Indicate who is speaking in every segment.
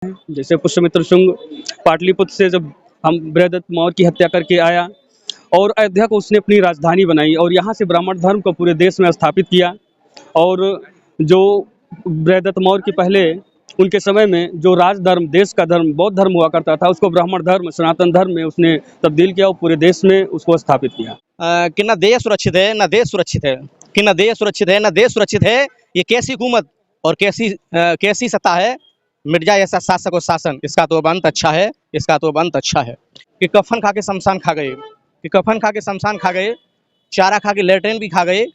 Speaker 1: जैसे पुष्यमित्र शुंग पाटलिपुत्र से जब हम बृहदत्त मौर्य की हत्या करके आया और अयोध्या को उसने अपनी राजधानी बनाई और यहाँ से ब्राह्मण धर्म को पूरे देश में स्थापित किया। और जो बृहदत्त मौर्य के पहले उनके समय में जो राज धर्म, देश का धर्म बौद्ध धर्म हुआ करता था, उसको ब्राह्मण धर्म, सनातन धर्म में उसने तब्दील किया और पूरे देश में उसको स्थापित किया।
Speaker 2: कि न देश सुरक्षित है न देश सुरक्षित है, कि न देश सुरक्षित है न देश सुरक्षित है। ये कैसी हुकूमत और कैसी सत्ता है, मिट जाए ऐसा शासक और शासन, इसका तो अब अंत अच्छा है, इसका तो अब अंत अच्छा है। कि कफन खा के शमशान खा गए, कि कफन खा के शमशान खा गए, चारा खा के लेटरिन भी खा गए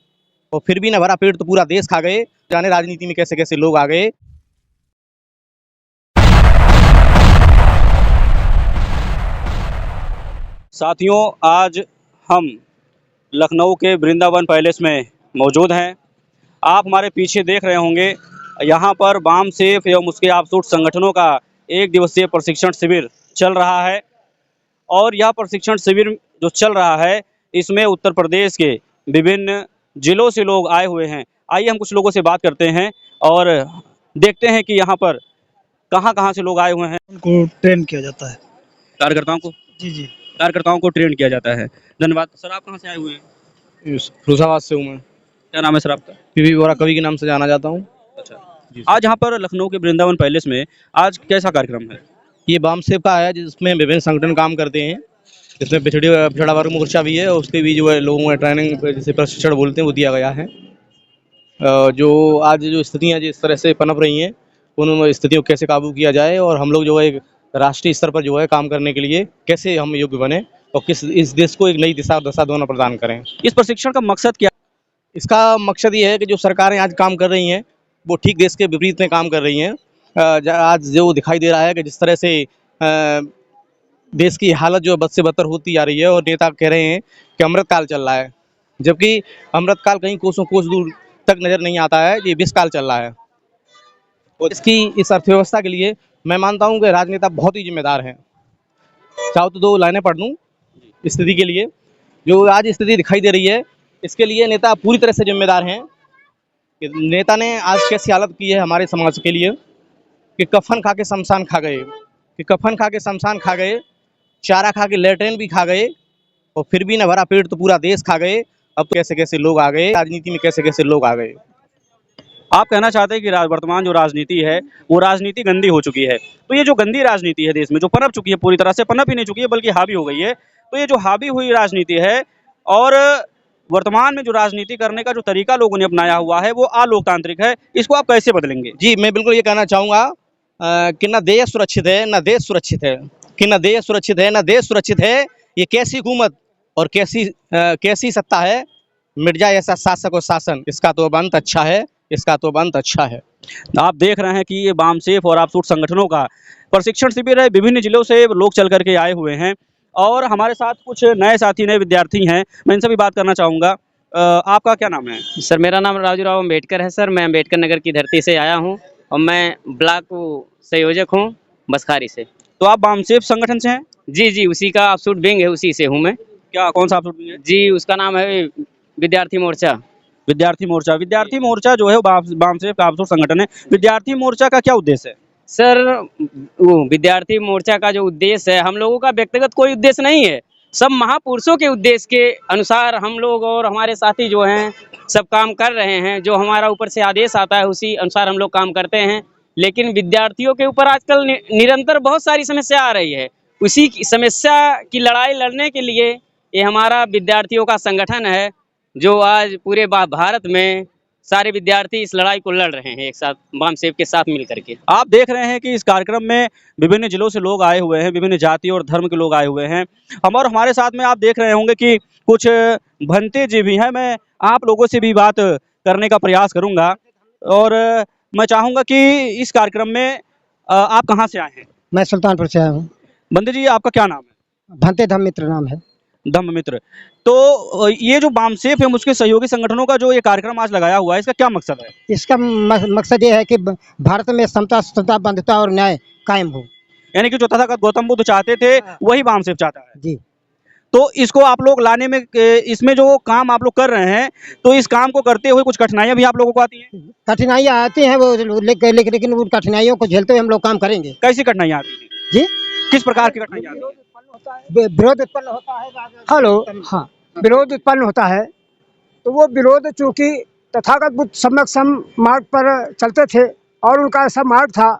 Speaker 2: और फिर भी न भरा पेट तो पूरा देश खा गए। जाने राजनीति में कैसे कैसे लोग आ गए।
Speaker 1: साथियों, आज हम लखनऊ के वृंदावन पैलेस में मौजूद हैं। आप हमारे पीछे देख रहे होंगे, यहाँ पर वाम सेफ एवं उसके आफसूट संगठनों का एक दिवसीय प्रशिक्षण शिविर चल रहा है। और यह प्रशिक्षण शिविर जो चल रहा है, इसमें उत्तर प्रदेश के विभिन्न जिलों से लोग आए हुए हैं। आइए हम कुछ लोगों से बात करते हैं और देखते हैं कि यहाँ पर कहाँ से लोग आए हुए हैं।
Speaker 3: उनको ट्रेन किया जाता है।
Speaker 1: कार्यकर्ताओं को
Speaker 3: जी
Speaker 1: कार्यकर्ताओं को ट्रेन किया जाता है। धन्यवाद। सर, आप कहाँ से आए हुए हैं?
Speaker 2: फिरोजाबाद से हूँ मैं।
Speaker 1: क्या नाम है सर आपका?
Speaker 2: पीवी वोरा कवि के नाम से जाना जाता हूँ।
Speaker 1: अच्छा, आज यहाँ पर लखनऊ के वृंदावन पैलेस में आज कैसा कार्यक्रम है?
Speaker 2: ये वाम सेव का है जिसमें विभिन्न संगठन काम करते हैं। इसमें पिछड़ा वर्ग मोर्चा भी है और उसके भी जो है लोगों को ट्रेनिंग जैसे प्रशिक्षण बोलते हैं वो दिया गया है। जो आज जो स्थितियाँ जिस तरह से पनप रही हैं, उन स्थितियों को कैसे काबू किया जाए और हम लोग जो है एक राष्ट्रीय स्तर पर जो है काम करने के लिए कैसे हम योग्य बने और किस इस देश को एक नई दशा दोनों प्रदान करें।
Speaker 1: इस प्रशिक्षण का मकसद क्या?
Speaker 2: इसका मकसद ये है कि जो सरकारें आज काम कर रही हैं वो ठीक देश के विपरीत में काम कर रही हैं। आज जो दिखाई दे रहा है कि जिस तरह से देश की हालत जो है बद से बदतर होती जा रही है और नेता कह रहे हैं कि अमृतकाल चल रहा है, जबकि अमृतकाल कहीं कोसों कोस दूर तक नज़र नहीं आता है। ये विषकाल चल रहा है और इसकी इस अर्थव्यवस्था के लिए मैं मानता हूँ कि राजनेता बहुत ही जिम्मेदार हैं। चाहो तो दो लाइनें पढ़ दूँ स्थिति के लिए। जो आज स्थिति दिखाई दे रही है इसके लिए नेता पूरी तरह से जिम्मेदार हैं। कि नेता ने आज कैसी हालत की है हमारे समाज के लिए कि कफन खा के शमशान खा गए, कि कफन खा के शमशान खा गए, चारा खा के लेटरिन भी खा गए और फिर भी न भरा पेट तो पूरा देश खा गए। अब तो कैसे कैसे लोग आ गए, राजनीति में कैसे कैसे लोग आ गए।
Speaker 1: आप कहना चाहते हैं कि वर्तमान जो राजनीति है वो राजनीति गंदी हो चुकी है। तो ये जो गंदी राजनीति है देश में जो पनप चुकी है, पूरी तरह से पनप ही नहीं चुकी है बल्कि हावी हो गई है, तो ये जो हावी हुई राजनीति है और वर्तमान में जो राजनीति करने का जो तरीका लोगों ने अपनाया हुआ है वो अलोकतांत्रिक है, इसको आप कैसे बदलेंगे?
Speaker 2: जी, मैं बिल्कुल ये कहना चाहूँगा कि न देश सुरक्षित है न देश सुरक्षित है, कि न देश सुरक्षित है न देश सुरक्षित है। ये कैसी हुकूमत और कैसी सत्ता है, मिट जाए ऐसा शासक और शासन, इसका तो अब अंत अच्छा है, इसका तो अब अंत अच्छा है।
Speaker 1: आप देख रहे हैं कि ये वाम सेफ और आफसूट संगठनों का प्रशिक्षण शिविर है। विभिन्न जिलों से लोग चल करके आए हुए हैं और हमारे साथ कुछ नए साथी, नए विद्यार्थी हैं। मैं इनसे भी बात करना चाहूँगा। आपका क्या नाम है?
Speaker 4: सर, मेरा नाम राजूराव अम्बेडकर है सर। मैं अम्बेडकर नगर की धरती से आया हूँ और मैं ब्लॉक संयोजक हूँ बसखारी से।
Speaker 1: तो आप वाम सेफ संगठन से हैं?
Speaker 4: जी, उसी का आफसूट विंग है, उसी से हूँ मैं।
Speaker 1: क्या, कौन सा आफसूट विंग है?
Speaker 4: जी, उसका नाम है विद्यार्थी मोर्चा।
Speaker 1: विद्यार्थी मोर्चा जो है वाम सेफ का आफसूट संगठन है। विद्यार्थी मोर्चा का क्या उद्देश्य है?
Speaker 4: सर, वो विद्यार्थी मोर्चा का जो उद्देश्य है, हम लोगों का व्यक्तिगत कोई उद्देश्य नहीं है। सब महापुरुषों के उद्देश्य के अनुसार हम लोग और हमारे साथी जो हैं सब काम कर रहे हैं। जो हमारा ऊपर से आदेश आता है उसी अनुसार हम लोग काम करते हैं। लेकिन विद्यार्थियों के ऊपर आजकल निरंतर बहुत सारी समस्या आ रही है। उसी समस्या की लड़ाई लड़ने के लिए ये हमारा विद्यार्थियों का संगठन है, जो आज पूरे भारत में सारे विद्यार्थी इस लड़ाई को लड़ रहे हैं एक साथ वाम सेफ के साथ मिल करके।
Speaker 1: आप देख रहे हैं कि इस कार्यक्रम में विभिन्न जिलों से लोग आए हुए हैं, विभिन्न जाति और धर्म के लोग आए हुए हैं। हमारे साथ में आप देख रहे होंगे कि कुछ भंते जी भी हैं। मैं आप लोगों से भी बात करने का प्रयास करूंगा और मैं चाहूँगा कि इस कार्यक्रम में आप कहाँ से आए हैं?
Speaker 3: मैं सुल्तानपुर से आया हूँ।
Speaker 1: बंदे जी, आपका क्या नाम है?
Speaker 3: भंते धम मित्र नाम है।
Speaker 1: धम्म मित्र। तो ये जो वाम सेफ है उसके सहयोगी संगठनों का जो ये कार्यक्रम आज लगाया हुआ है, इसका क्या मकसद है?
Speaker 3: इसका मकसद ये है कि भारत में समता, सत्ता, बंधुता और न्याय कायम हो।
Speaker 1: यानी कि जो तथागत गौतम बुद्ध चाहते थे वही वाम सेफ चाहता है।
Speaker 3: जी।
Speaker 1: तो इसको आप लोग लाने में इसमें जो काम आप लोग कर रहे हैं, तो इस काम को करते हुए कुछ कठिनाइयां भी आप लोगों को आती हैं?
Speaker 3: कठिनाइयाँ आती हैं, वो लेकिन उन कठिनाइयों को झेलते हुए हम लोग काम करेंगे।
Speaker 1: कैसी कठिनाइयां आती हैं?
Speaker 3: जी,
Speaker 1: किस प्रकार की कठिनाइयां आती हैं?
Speaker 3: विरोध उत्पन्न होता है।
Speaker 5: हेलो, हाँ, विरोध उत्पन्न होता है, तो वो विरोध चूंकि तथागत बुद्ध सम्यक सम मार्ग पर चलते थे और उनका ऐसा मार्ग था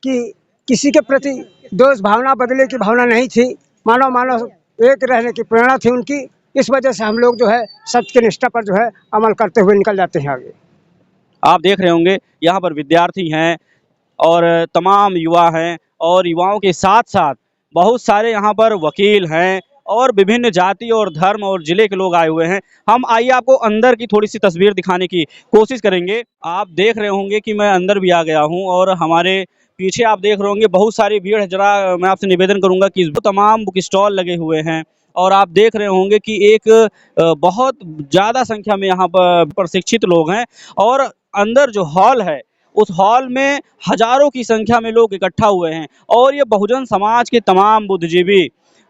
Speaker 5: कि किसी के प्रति दोष भावना बदले की भावना नहीं थी, मानव मानव एक रहने की प्रेरणा थी उनकी। इस वजह से हम लोग जो है सत्य की निष्ठा पर जो है अमल करते हुए निकल जाते हैं आगे।
Speaker 1: आप देख रहे होंगे यहाँ पर विद्यार्थी हैं और तमाम युवा हैं, और युवाओं के साथ साथ बहुत सारे यहाँ पर वकील हैं और विभिन्न जाति और धर्म और जिले के लोग आए हुए हैं। हम आइए आपको अंदर की थोड़ी सी तस्वीर दिखाने की कोशिश करेंगे। आप देख रहे होंगे कि मैं अंदर भी आ गया हूँ, और हमारे पीछे आप देख रहे होंगे बहुत सारी भीड़ है। जरा मैं आपसे निवेदन करूंगा कि तमाम बुक स्टॉल लगे हुए हैं, और आप देख रहे होंगे कि एक बहुत ज़्यादा संख्या में यहाँ पर प्रशिक्षित लोग हैं, और अंदर जो हॉल है उस हॉल में हजारों की संख्या में लोग इकट्ठा हुए हैं, और ये बहुजन समाज के तमाम बुद्धिजीवी,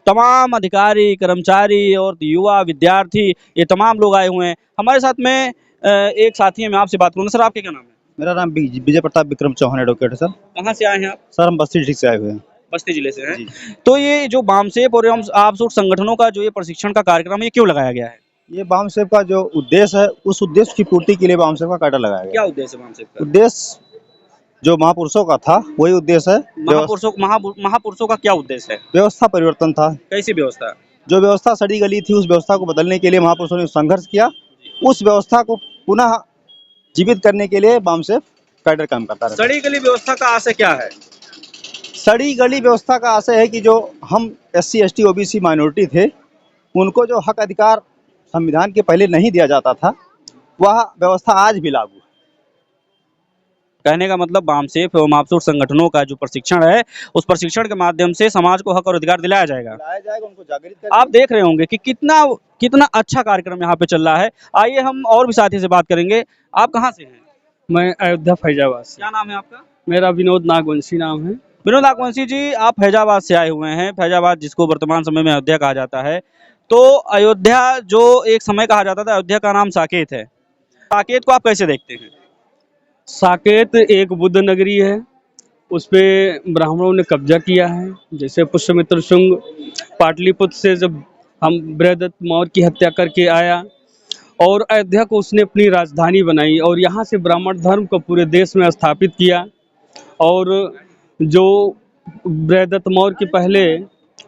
Speaker 1: तमाम अधिकारी, कर्मचारी और युवा विद्यार्थी, ये तमाम लोग आए हुए हैं। हमारे साथ में एक साथी है, मैं आपसे बात करूँगा। सर, आपके क्या नाम है?
Speaker 6: मेरा नाम विजय प्रताप विक्रम चौहान एडवोकेट है सर।
Speaker 1: कहाँ से आए हैं आप?
Speaker 6: सर हम बस्ती डिस्ट्रिक्ट से आए हुए हैं।
Speaker 1: बस्ती जिले से हैं।
Speaker 6: जी।
Speaker 1: तो ये जो बामसेफ और आपसूट संगठनों का जो ये प्रशिक्षण का कार्यक्रम है, ये क्यों लगाया गया है?
Speaker 6: ये बामसेफ का जो उद्देश्य है, उस उद्देश्य की पूर्ति के लिए बामसेफ का कायदा लगाया गया।
Speaker 1: क्या उद्देश्य है बामसेफ का?
Speaker 6: उद्देश्य जो महापुरुषों का था वही उद्देश्य है।
Speaker 1: महापुरुषों का क्या उद्देश्य है?
Speaker 6: व्यवस्था परिवर्तन था।
Speaker 1: कैसी व्यवस्था?
Speaker 6: जो व्यवस्था सड़ी गली थी, उस व्यवस्था को बदलने के लिए महापुरुषों ने संघर्ष किया। उस व्यवस्था को पुनः जीवित करने के लिए बामसेफ कैडर काम करता है।
Speaker 1: सड़ी गली व्यवस्था का आशय क्या है?
Speaker 6: सड़ी गली व्यवस्था का आशय है कि जो हम SC ST OBC माइनॉरिटी थे, उनको जो हक अधिकार संविधान के पहले नहीं दिया जाता था, वह व्यवस्था आज भी लागू है।
Speaker 1: कहने का मतलब बामसेफ एवं आपसूट संगठनों का जो प्रशिक्षण है, उस प्रशिक्षण के माध्यम से समाज को हक और अधिकार दिलाया जाएगा।
Speaker 6: उनको जागृत
Speaker 1: आप देख रहे होंगे कि कितना कितना अच्छा कार्यक्रम यहाँ पे चल रहा है। आइए हम और भी साथी से बात करेंगे। आप कहाँ से हैं?
Speaker 7: मैं अयोध्या फैजाबाद से।
Speaker 1: क्या नाम है आपका?
Speaker 7: मेरा विनोद नागवंशी नाम है।
Speaker 1: विनोद नागवंशी जी, आप फैजाबाद से आए हुए हैं। फैजाबाद जिसको वर्तमान समय में अयोध्या कहा जाता है। तो अयोध्या जो एक समय कहा जाता था, अयोध्या का नाम साकेत है। साकेत को आप कैसे देखते हैं?
Speaker 7: साकेत एक बुद्ध नगरी है, उस पे ब्राह्मणों ने कब्जा किया है। जैसे पुष्यमित्र शुंग पाटलिपुत्र से जब हम बृहदत्त मौर्य की हत्या करके आया और अयोध्या को उसने अपनी राजधानी बनाई और यहाँ से ब्राह्मण धर्म को पूरे देश में स्थापित किया। और जो बृहदत्त मौर्य के पहले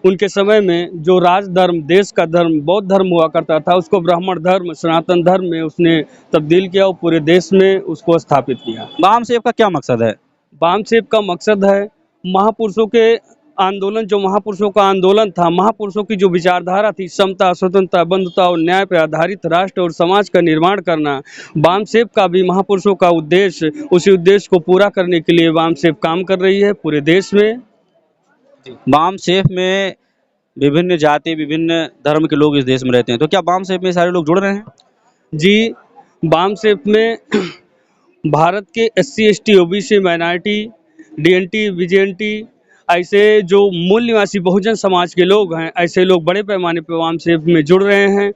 Speaker 7: उनके समय में जो राज धर्म, देश का धर्म बौद्ध धर्म हुआ करता था, उसको ब्राह्मण धर्म, सनातन धर्म में उसने तब्दील किया और पूरे देश में उसको स्थापित किया।
Speaker 1: बामसेफ का क्या मकसद है?
Speaker 7: बामसेफ का मकसद है महापुरुषों के आंदोलन, जो महापुरुषों का आंदोलन था, महापुरुषों की जो विचारधारा थी, समता, स्वतंत्रता, बंधुता और न्याय पर आधारित राष्ट्र और समाज का निर्माण करना। बामसेफ का भी महापुरुषों का उद्देश्य, उसी उद्देश्य को पूरा करने के लिए बामसेफ काम कर रही है पूरे देश में।
Speaker 1: बामसेफ में विभिन्न जाति, विभिन्न धर्म के लोग इस देश में रहते हैं, तो क्या बामसेफ में सारे लोग जुड़ रहे हैं?
Speaker 7: जी, बामसेफ में भारत के SC ST OBC minority, DNT VJNT ऐसे जो मूल निवासी बहुजन समाज के लोग हैं, ऐसे लोग बड़े पैमाने पर बामसेफ में जुड़ रहे हैं।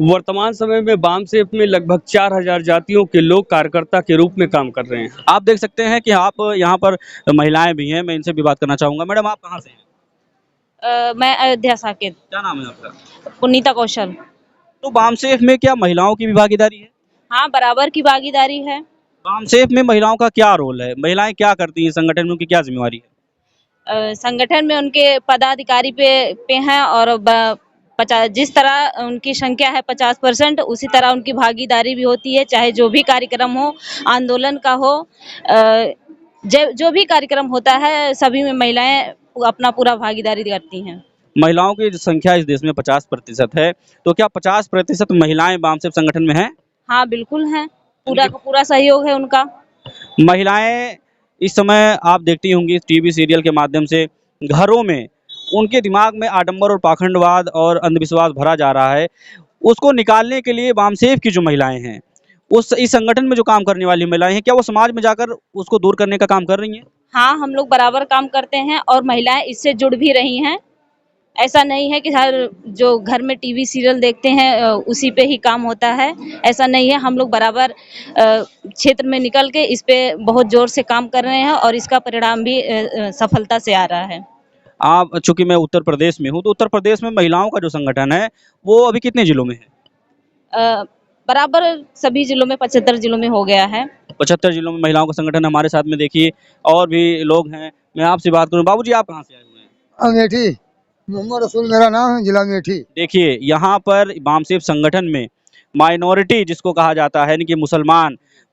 Speaker 7: वर्तमान समय में बामसेफ में लगभग 4000 जातियों के लोग कार्यकर्ता के रूप में काम कर रहे हैं।
Speaker 1: आप देख सकते हैं कि आप यहाँ पर महिलाएं भी हैं, मैं इनसे भी बात करना चाहूँगा। मैडम, आप कहाँ से हैं?
Speaker 8: मैं अयोध्या साकेत।
Speaker 1: क्या नाम है आपका?
Speaker 8: पुनीता कौशल।
Speaker 1: तो बामसेफ में क्या महिलाओं की भी भागीदारी है?
Speaker 8: हाँ, बराबर की भागीदारी है।
Speaker 1: बामसेफ में महिलाओं का क्या रोल है? महिलाएं क्या करती हैं संगठन में, उनकी क्या जिम्मेवारी है?
Speaker 8: संगठन में उनके पदाधिकारी पे हैं और 50 जिस तरह उनकी संख्या है 50%, उसी तरह उनकी भागीदारी भी होती है। चाहे जो भी कार्यक्रम हो, आंदोलन का हो, जो भी कार्यक्रम होता है, सभी में महिलाएं अपना पूरा भागीदारी करती हैं।
Speaker 1: महिलाओं की संख्या इस देश में 50% है, तो क्या 50% महिलाएं बामसेफ संगठन में हैं?
Speaker 8: हाँ, बिल्कुल हैं। पूरा का पूरा सहयोग है उनका।
Speaker 1: महिलाएं इस समय आप देखती होंगी टीवी सीरियल के माध्यम से, घरों में उनके दिमाग में आडंबर और पाखंडवाद और अंधविश्वास भरा जा रहा है। उसको निकालने के लिए बामसेफ की जो महिलाएं हैं, इस संगठन में जो काम करने वाली महिलाएं हैं, क्या वो समाज में जाकर उसको दूर करने का काम कर रही हैं?
Speaker 8: हाँ, हम लोग बराबर काम करते हैं और महिलाएं इससे जुड़ भी रही हैं। ऐसा नहीं है कि हर जो घर में टीवी सीरियल देखते हैं उसी पे ही काम होता है, ऐसा नहीं है। हम लोग बराबर क्षेत्र में निकल के इस पे बहुत जोर से काम कर रहे हैं और इसका परिणाम भी सफलता से आ रहा है।
Speaker 1: आप, चूंकि मैं उत्तर प्रदेश में हूँ, तो उत्तर प्रदेश में महिलाओं का जो संगठन है वो अभी कितने जिलों में है?
Speaker 8: बराबर सभी जिलों में 75 जिलों में हो गया है।
Speaker 1: 75 जिलों में महिलाओं का संगठन हमारे साथ में। देखिए और भी लोग हैं, मैं आपसे बात करूं। बाबूजी, आप कहाँ से आए हुए हैं?
Speaker 9: अमेठी, मोहम्मद रसूल मेरा नाम है, जिला अमेठी।
Speaker 1: देखिए यहाँ पर बामसेफ संगठन में माइनॉरिटी जिसको कहा जाता है, यानी कि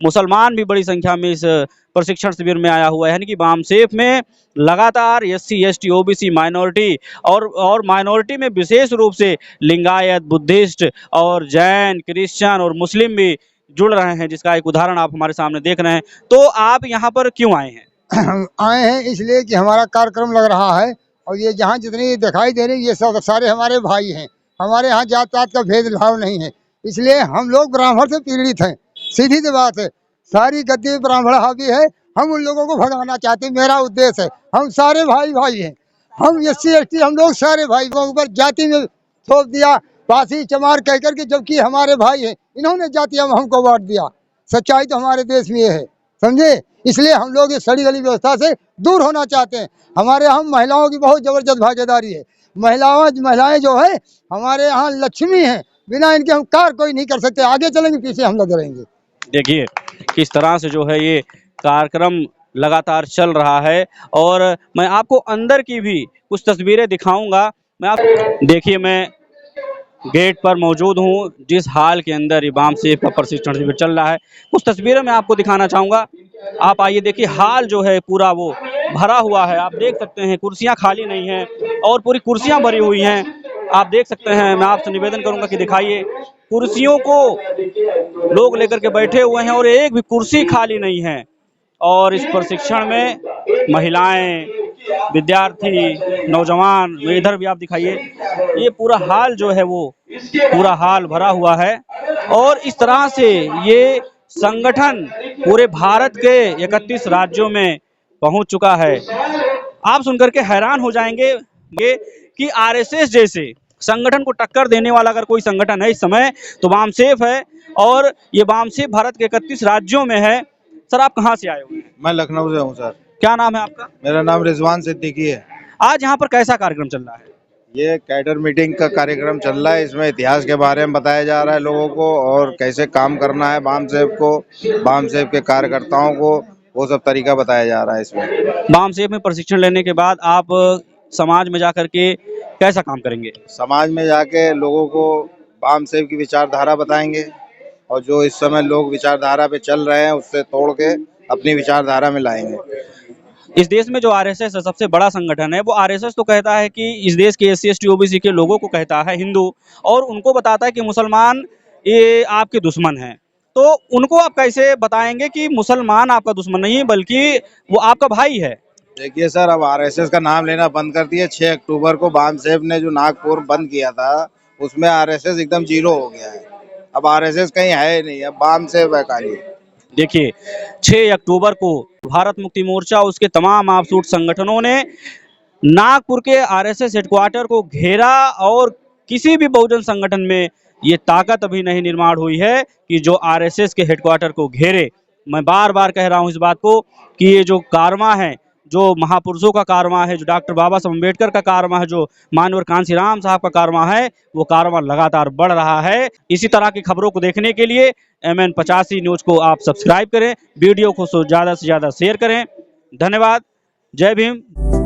Speaker 1: मुसलमान भी बड़ी संख्या में इस प्रशिक्षण शिविर में आया हुआ है। यानी कि बामसेफ में लगातार SC ST OBC माइनॉरिटी और माइनॉरिटी में विशेष रूप से लिंगायत, बुद्धिस्ट और जैन, क्रिश्चियन और मुस्लिम भी जुड़ रहे हैं, जिसका एक उदाहरण आप हमारे सामने देख रहे हैं। तो आप यहाँ पर क्यों आए हैं?
Speaker 9: हम आए हैं इसलिए कि हमारा कार्यक्रम लग रहा है और ये जहाँ जितनी दिखाई दे रही ये सब सारे हमारे भाई हैं। हमारे यहाँ जात पात का भेदभाव नहीं है, इसलिए हम लोग ब्राह्मण से पीड़ित हैं। सीधी सी बात है, सारी गद्दी ब्राह्मण हावी है, हम उन लोगों को भगाना चाहते हैं। मेरा उद्देश्य है, हम सारे भाई हैं, हम SC ST हम लोग सारे भाई। ऊपर जाति में थोप दिया, पासी चमार कह करके, जबकि हमारे भाई हैं, इन्होंने जातियां में हमको बांट दिया। सच्चाई तो हमारे देश में ये है, समझे। इसलिए हम लोग इस सड़ी गली व्यवस्था से दूर होना चाहते हैं। हमारे यहाँ महिलाओं की बहुत जबरदस्त भागीदारी है। महिलाएं जो है हमारे यहाँ लक्ष्मी हैं, बिना इनके हम कार्य कोई नहीं कर सकते। आगे चलेंगे, पीछे हम लगे रहेंगे।
Speaker 1: देखिए किस तरह से जो है ये कार्यक्रम लगातार चल रहा है और मैं आपको अंदर की भी कुछ तस्वीरें दिखाऊंगा। देखिए मैं गेट पर मौजूद हूँ, जिस हाल के अंदर ये बामसेफ का प्रशिक्षण शिविर चल रहा है, कुछ तस्वीरें मैं आपको दिखाना चाहूँगा। आप आइए, देखिए हाल जो है पूरा वो भरा हुआ है। आप देख सकते हैं कुर्सियाँ खाली नहीं हैं और पूरी कुर्सियाँ भरी हुई हैं। आप देख सकते हैं, मैं आपसे निवेदन करूँगा कि दिखाइए, कुर्सियों को लोग लेकर के बैठे हुए हैं और एक भी कुर्सी खाली नहीं है। और इस प्रशिक्षण में महिलाएं, विद्यार्थी, नौजवान, इधर भी आप दिखाइए, ये पूरा हाल जो है वो पूरा हाल भरा हुआ है। और इस तरह से ये संगठन पूरे भारत के 31 राज्यों में पहुंच चुका है। आप सुनकर के हैरान हो जाएंगे कि RSS जैसे संगठन को टक्कर देने वाला अगर कोई संगठन है इस समय तो बामसेफ है। और ये बामसेफ भारत के 31 राज्यों में है। सर, आप कहाँ से आए हुए हैं?
Speaker 10: मैं लखनऊ से हूँ सर।
Speaker 1: क्या नाम है आपका?
Speaker 10: मेरा नाम रिजवान सिद्दीकी है।
Speaker 1: आज यहाँ पर कैसा कार्यक्रम चल रहा है?
Speaker 10: ये कैडर मीटिंग का कार्यक्रम चल रहा है। इसमें इतिहास के बारे में बताया जा रहा है लोगों को, और कैसे काम करना है बामसेफ को, बामसेफ के कार्यकर्ताओं को, वो सब तरीका बताया जा रहा है इसमें।
Speaker 1: बामसेफ में प्रशिक्षण लेने के बाद आप समाज में जाकर के कैसा काम करेंगे?
Speaker 10: समाज में जाके लोगों को बामसेफ की विचारधारा बताएंगे और जो इस समय लोग विचारधारा पे चल रहे हैं उससे तोड़ के अपनी विचारधारा में लाएंगे।
Speaker 1: इस देश में जो RSS है, सबसे बड़ा संगठन है, वो RSS तो कहता है कि इस देश के SC ST OBC के लोगों को कहता है हिंदू, और उनको बताता है कि मुसलमान ये आपके दुश्मन हैं। तो उनको आप कैसे बताएंगे कि मुसलमान आपका दुश्मन नहीं है बल्कि वो आपका भाई है?
Speaker 10: देखिए सर, अब RSS का नाम लेना बंद कर दिए। 6 अक्टूबर को बामसेफ ने जो नागपुर बंद किया था उसमें RSS एकदम जीरो हो गया है। अब RSS कहीं है ही नहीं, अब बामसेफ है खाली।
Speaker 1: देखिए 6 अक्टूबर को भारत मुक्ति मोर्चा उसके तमाम आफसूट संगठनों ने नागपुर के RSS हेडक्वार्टर को घेरा और किसी भी बहुजन संगठन में ये ताकत अभी नहीं निर्माण हुई है कि जो RSS के हेडक्वार्टर को घेरे। मैं बार बार कह रहा हूँ इस बात को कि ये जो कारवां है, जो महापुरुषों का कारवां है, जो डॉक्टर बाबा साहब अम्बेडकर का कारवां है, जो मानवर कांशीराम साहब का कारवां है, वो कारवां लगातार बढ़ रहा है। इसी तरह की खबरों को देखने के लिए MN 85 न्यूज़ को आप सब्सक्राइब करें, वीडियो को ज़्यादा से ज़्यादा शेयर करें। धन्यवाद। जय भीम।